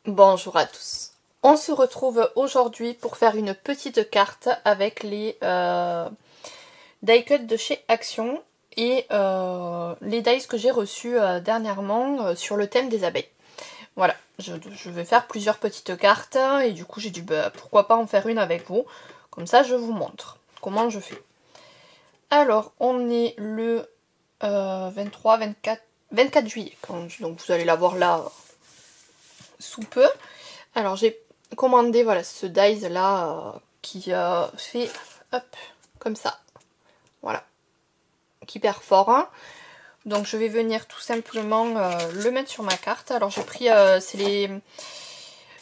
Bonjour à tous. On se retrouve aujourd'hui pour faire une petite carte avec les die cuts de chez Action et les dies que j'ai reçus dernièrement sur le thème des abeilles. Voilà, je vais faire plusieurs petites cartes et du coup j'ai dit pourquoi pas en faire une avec vous. Comme ça je vous montre comment je fais. Alors on est le 24 juillet, donc vous allez la voir là sous peu. Alors j'ai commandé voilà ce dies là qui fait hop comme ça, voilà, qui perfore, hein. Donc je vais venir tout simplement le mettre sur ma carte. Alors j'ai pris c'est les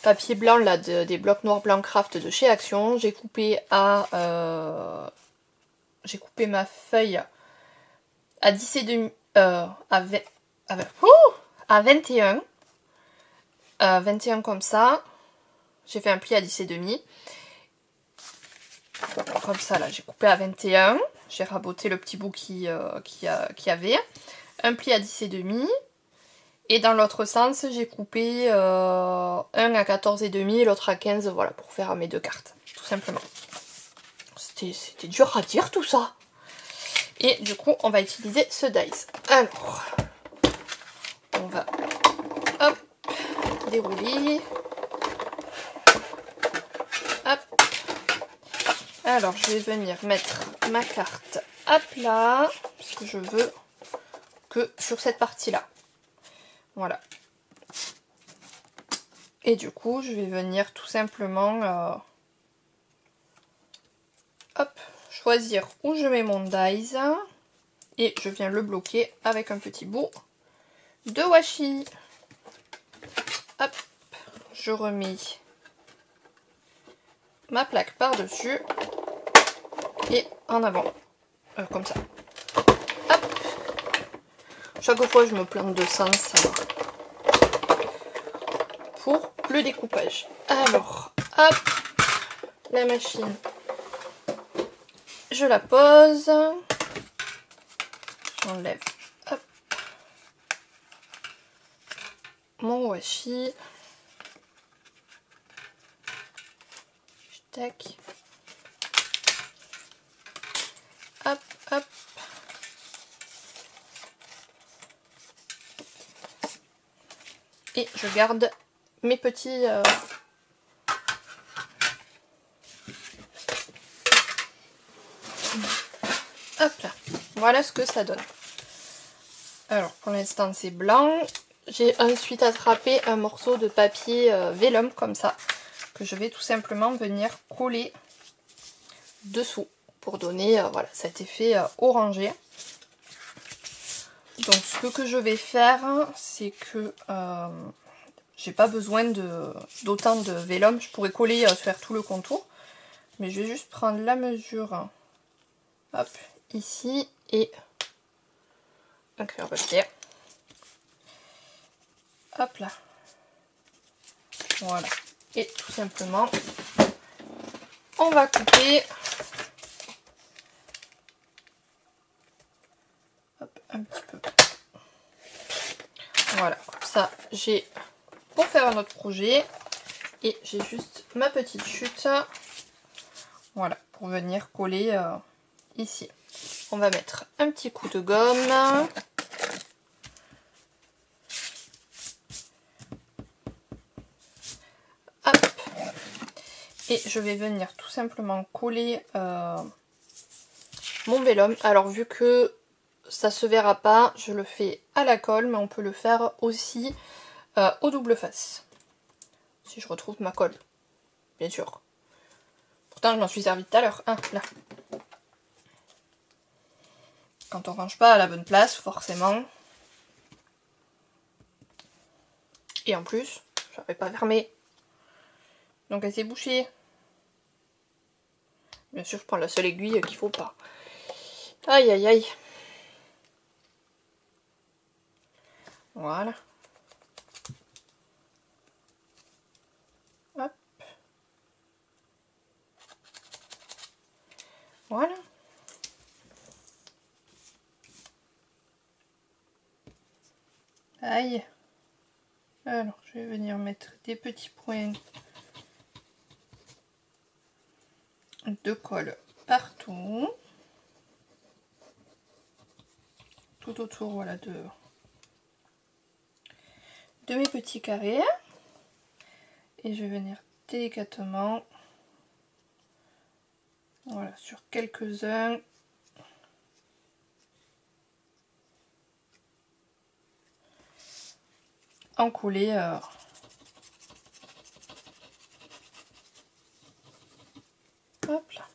papiers blancs là des blocs noirs blanc craft de chez Action. J'ai coupé ma feuille à 10 et demi à 21 comme ça. J'ai fait un pli à 10 et demi. Comme ça là, j'ai coupé à 21. J'ai raboté le petit bout qui y avait. Un pli à 10 et demi. Et dans l'autre sens, j'ai coupé un à 14 et demi et l'autre à 15, voilà, pour faire mes deux cartes, tout simplement. C'était dur à dire tout ça. Et du coup, on va utiliser ce dies. Alors, on va hop, dérouler. Hop. Alors, je vais venir mettre ma carte à plat, parce que je veux que sur cette partie-là. Voilà. Et du coup, je vais venir tout simplement hop, choisir où je mets mon dies. Et je viens le bloquer avec un petit bout de washi. Hop, je remets ma plaque par-dessus. Et en avant. Comme ça. Hop. Chaque fois, je me plante de sens pour le découpage. Alors, hop, la machine. Je la pose. J'enlève, hop, mon washi. Tac. Hop, hop. Et je garde mes petits... Hop là. Voilà ce que ça donne. Alors, pour l'instant, c'est blanc. J'ai ensuite attrapé un morceau de papier vélum, comme ça, que je vais tout simplement venir coller dessous, pour donner voilà, cet effet orangé. Donc, ce que je vais faire, c'est que... j'ai pas besoin d'autant de vélum, je pourrais coller, faire tout le contour. Mais je vais juste prendre la mesure, hop, ici, et un crayon papier. Hop là. Voilà. Et tout simplement, on va couper. Hop, un petit peu. Voilà, comme ça, j'ai pour faire un autre projet. Et j'ai juste ma petite chute. Voilà, pour venir coller ici. On va mettre un petit coup de gomme. Hop. Et je vais venir tout simplement coller mon vélum. Alors vu que ça se verra pas, je le fais à la colle, mais on peut le faire aussi au double face. Si je retrouve ma colle, bien sûr. Pourtant je m'en suis servi tout à l'heure, hein, là. Quand on range pas à la bonne place, forcément. Et en plus, je n'avais pas fermé. Donc elle s'est bouchée. Bien sûr, je prends la seule aiguille qu'il faut pas. Aïe aïe aïe. Voilà. Hop. Voilà. Aïe. Alors, je je vais venir mettre des petits points de colle partout, tout autour, voilà, de mes petits carrés. Et je vais venir délicatement, voilà, sur quelques-uns, en couler hop là.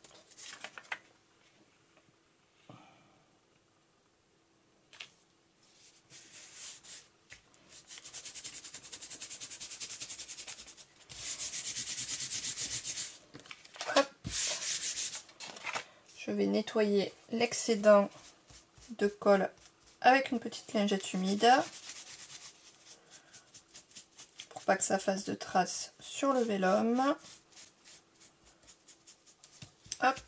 Hop. Je vais nettoyer l'excédent de colle avec une petite lingette humide pour pas que ça fasse de traces sur le vélum. Hop.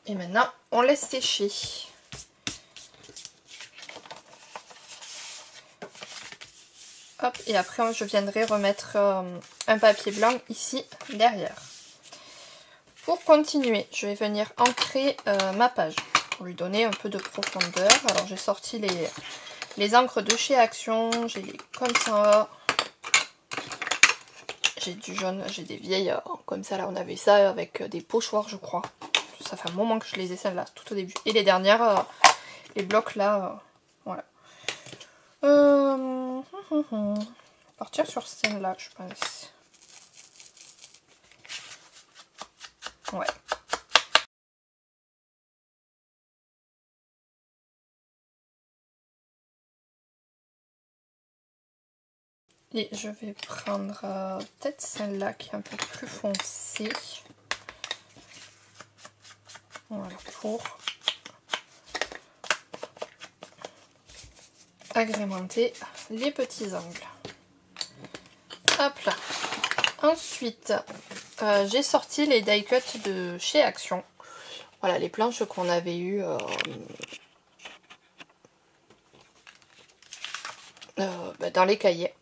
Et maintenant, on laisse sécher. Hop, et après, je viendrai remettre un papier blanc ici, derrière. Pour continuer, je vais venir ancrer ma page, pour lui donner un peu de profondeur. Alors, j'ai sorti les encres de chez Action, j'ai comme ça. J'ai du jaune, j'ai des vieilles comme ça, là on avait ça avec des pochoirs je crois. Ça fait un moment que je les ai celles-là, tout au début. Et les dernières, les blocs là, voilà. Partir sur celle-là je pense. Ouais. Et je vais prendre peut-être celle-là qui est un peu plus foncée. Voilà, pour agrémenter les petits angles. Hop là. Ensuite, j'ai sorti les die cuts de chez Action. Voilà, les planches qu'on avait eues dans les cahiers.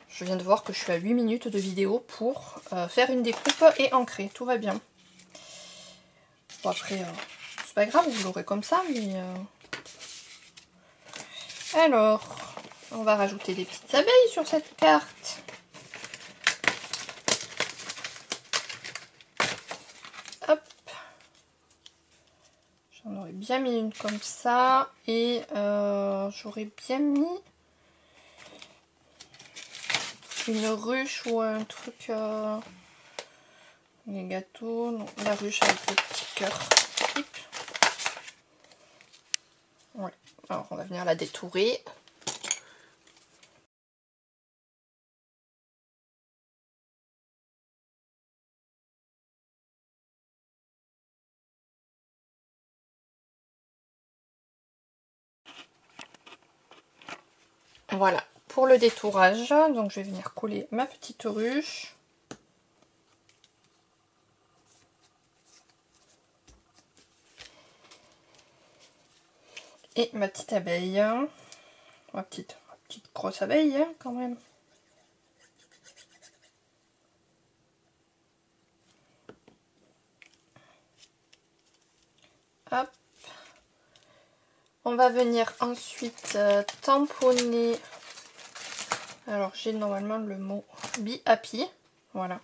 Je viens de voir que je suis à 8 minutes de vidéo pour faire une découpe et ancrer. Tout va bien. Bon, après, c'est pas grave, vous l'aurez comme ça, mais... Alors, on va rajouter des petites abeilles sur cette carte. Hop. J'en aurais bien mis une comme ça. Et j'aurais bien mis une ruche ou un truc... les gâteaux, non, la ruche avec le petit cœur. Ouais. Alors on va venir la détourer. Voilà, pour le détourage, donc je vais venir coller ma petite ruche. Et ma petite abeille. Ma petite grosse abeille hein, quand même. Hop. On va venir ensuite tamponner. Alors j'ai normalement le mot Be Happy. Voilà.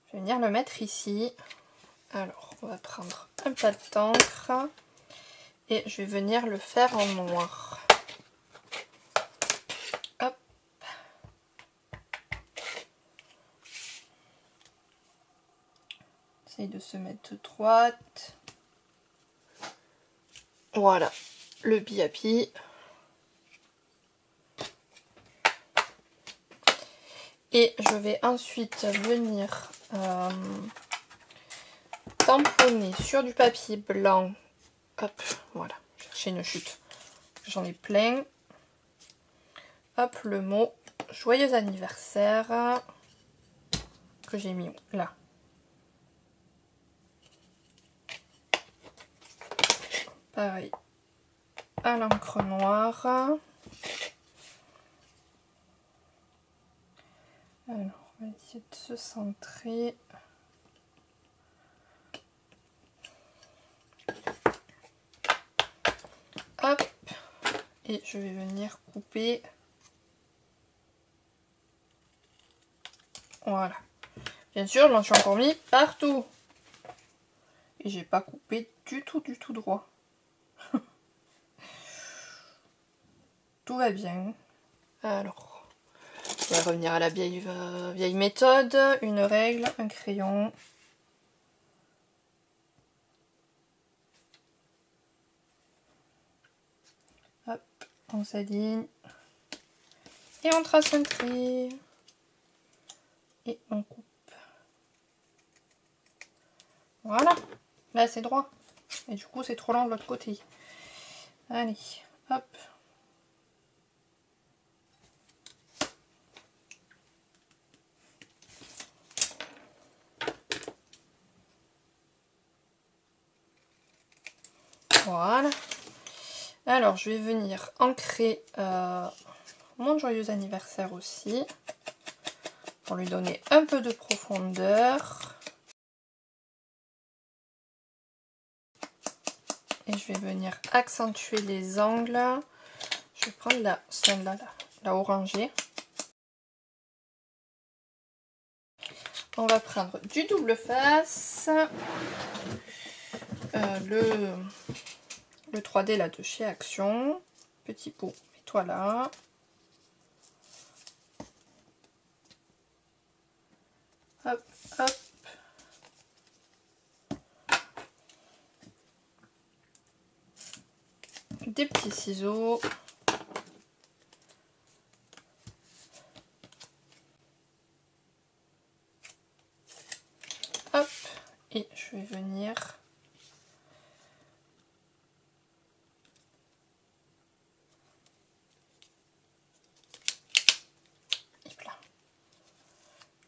Je vais venir le mettre ici. Alors on va prendre un plat d'encre. Et je vais venir le faire en noir. Hop. Essaye de se mettre droite. Voilà, le Be Happy. Et je vais ensuite venir tamponner sur du papier blanc. Hop, voilà, chercher une chute. J'en ai plein. Hop, le mot joyeux anniversaire que j'ai mis là. Pareil à l'encre noire. Alors, on va essayer de se centrer. Hop. Et je vais venir couper. Voilà. Bien sûr, je m'en suis encore mis partout. Et j'ai pas coupé du tout droit. Tout va bien. Alors, on va revenir à la vieille méthode. Une règle, un crayon. Hop, on s'aligne. Et on trace un trait. Et on coupe. Voilà. Là, c'est droit. Et du coup, c'est trop lent de l'autre côté. Allez, hop. Voilà. Alors, je vais venir ancrer mon joyeux anniversaire aussi. Pour lui donner un peu de profondeur. Et je vais venir accentuer les angles. Je vais prendre celle-là, la orangée. On va prendre du double face. Le 3D là de chez Action. Petit pot, mets-toi là. Hop, hop. Des petits ciseaux. Hop. Et je vais venir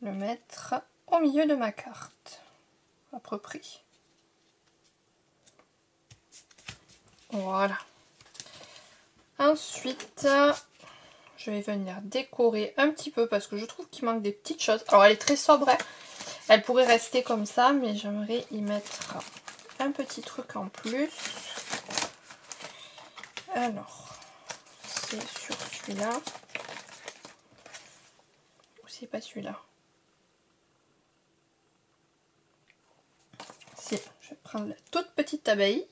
le mettre au milieu de ma carte, à peu près. Voilà. Ensuite, je vais venir décorer un petit peu parce que je trouve qu'il manque des petites choses. Alors, elle est très sobre, hein. Elle pourrait rester comme ça, mais j'aimerais y mettre un petit truc en plus. Alors, c'est sur celui-là. Ou c'est pas celui-là? Si, je vais prendre la toute petite abeille.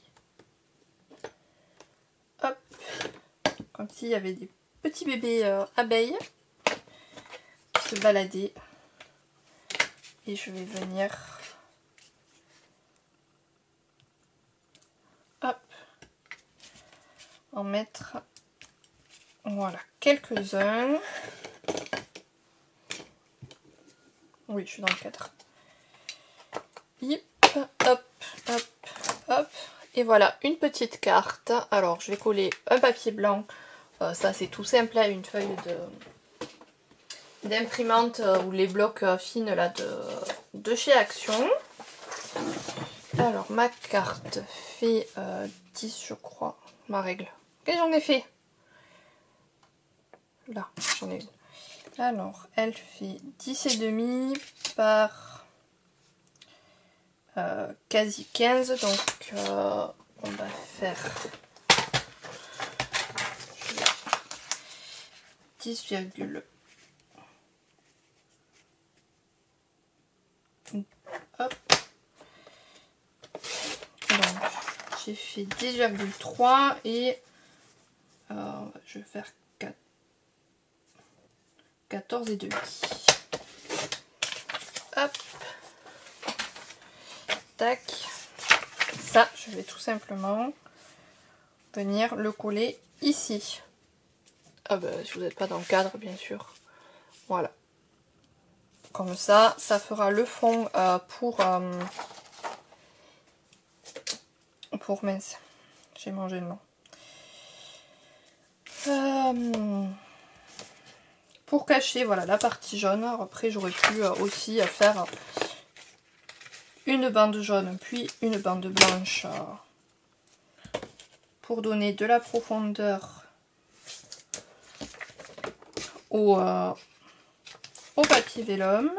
Hop. Comme s'il y avait des petits bébés abeilles qui se baladaient. Et je vais venir... Hop. En mettre... Voilà, quelques-uns. Oui, je suis dans le cadre. Yep, hop, hop, hop. Et voilà, une petite carte. Alors, je vais coller un papier blanc. Ça, c'est tout simple, là, une feuille d'imprimante ou les blocs fines là de chez Action. Alors, ma carte fait 10, je crois, ma règle. Qu'est-ce que j'en ai fait? Là, j'en ai une. Alors, elle fait 10,5 par quasi 15, donc on va faire 10, hop. Donc, j'ai fait 10,3 et je vais faire 14,5. Hop. Tac. Ça, je vais tout simplement venir le coller ici. Ah bah, si vous n'êtes pas dans le cadre, bien sûr. Voilà. Comme ça, ça fera le fond pour mince. J'ai mangé le nom. Pour cacher, voilà, la partie jaune. Alors après, j'aurais pu aussi faire une bande jaune, puis une bande blanche pour donner de la profondeur au au papier vélum.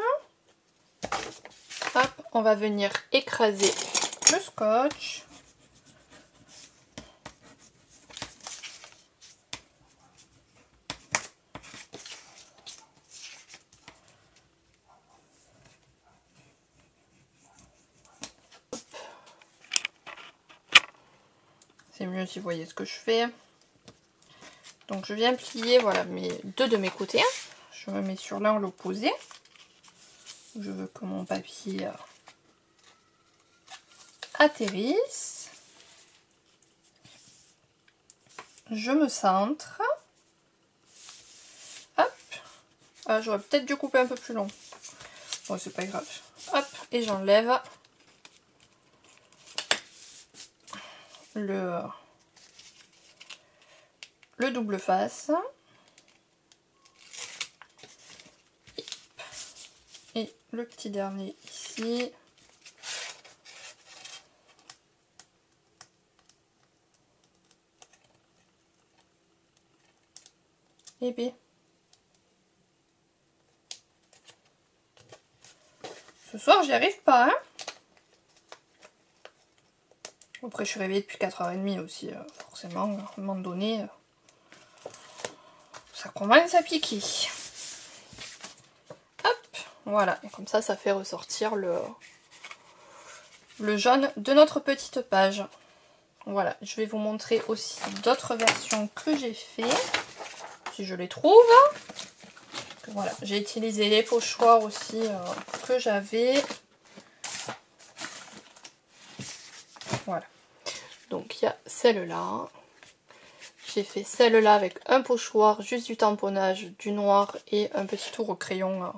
Hop, on va venir écraser le scotch. C'est mieux si vous voyez ce que je fais. Donc je viens plier, voilà, deux de mes côtés. Je me mets sur l'un l'opposé. Je veux que mon papier atterrisse. Je me centre. Hop. Ah, j'aurais peut-être dû couper un peu plus long. Bon, c'est pas grave. Hop, et j'enlève le double face. Et le petit dernier ici. Et bien. Ce soir, j'y arrive pas, hein. Après, je suis réveillée depuis 4h30 aussi, forcément, à un moment donné, ça commence à piquer. Hop, voilà, et comme ça fait ressortir le jaune de notre petite page. Voilà, je vais vous montrer aussi d'autres versions que j'ai fait, si je les trouve. Voilà, j'ai utilisé les pochoirs aussi que j'avais. Voilà. Donc il y a celle-là. J'ai fait celle-là avec un pochoir, juste du tamponnage, du noir et un petit tour au crayon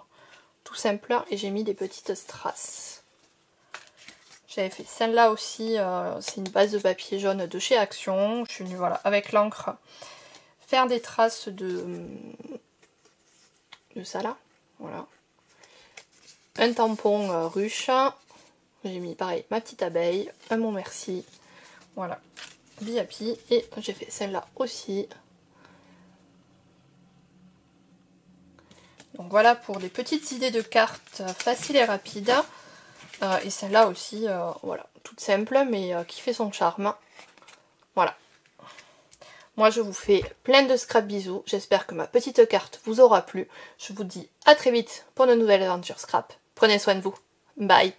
tout simple. Et j'ai mis des petites strass. J'avais fait celle-là aussi, c'est une base de papier jaune de chez Action. Je suis venue, voilà, avec l'encre, faire des traces de ça là. Voilà. Un tampon ruche. J'ai mis pareil ma petite abeille, un mot merci. Voilà. Be Happy. Et j'ai fait celle-là aussi. Donc voilà pour des petites idées de cartes faciles et rapides. Et celle-là aussi, voilà, toute simple mais qui fait son charme. Voilà. Moi je vous fais plein de scrap bisous. J'espère que ma petite carte vous aura plu. Je vous dis à très vite pour de nouvelles aventures scrap. Prenez soin de vous. Bye.